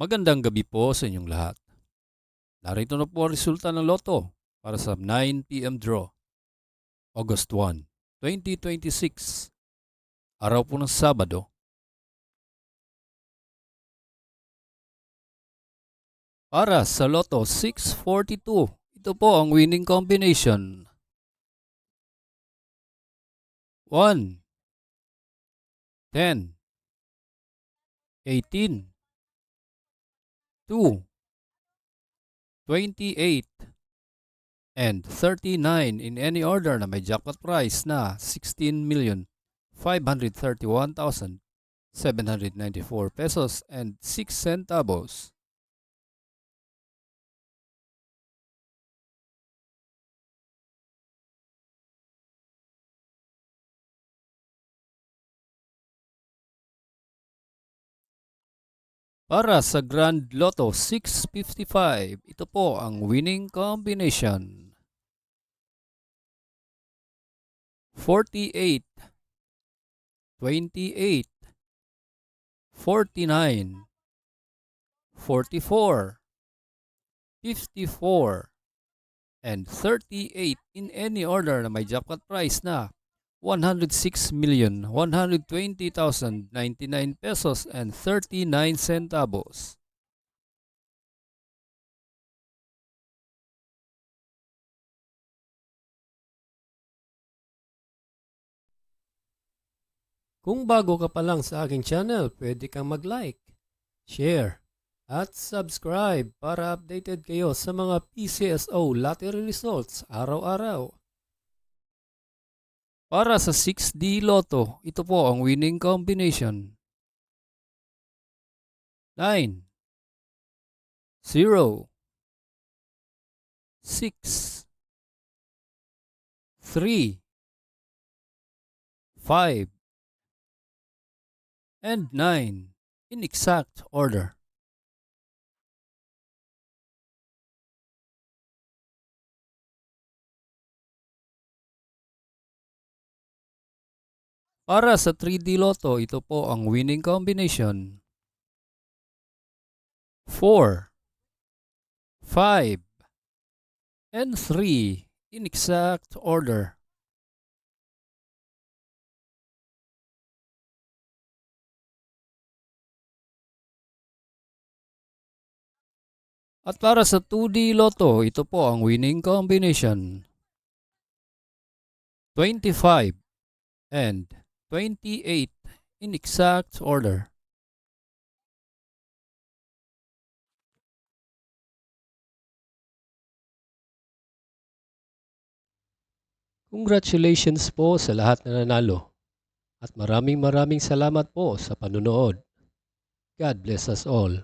Magandang gabi po sa inyong lahat. Narito na po ang resulta ng loto para sa 9 p.m. draw, August 1, 2026, araw po ng Sabado. Para sa loto 642, ito po ang winning combination. 1, 10, 18, 2, 28, and 39 in any order na may jackpot price na 16,531,794 pesos and 6 centavos. Para sa Grand Lotto 655, ito po ang winning combination. 48, 28, 49, 44, 54, and 38 in any order na may jackpot price na 106,120,099 pesos and 39 centavos. Kung bago ka pa lang sa aking channel, pwede kang mag-like, share, at subscribe para updated kayo sa mga PCSO lottery results araw-araw. Para sa 6D Lotto, ito po ang winning combination. 9, 0, 6, 3, 5, and 9 in exact order. Para sa 3D Lotto, ito po ang winning combination. 4, 5, and 3 in exact order. At para sa 2D Lotto, ito po ang winning combination. 25 and 28 in exact order. Congratulations po sa lahat na nanalo at maraming salamat po sa panunood. God bless us all.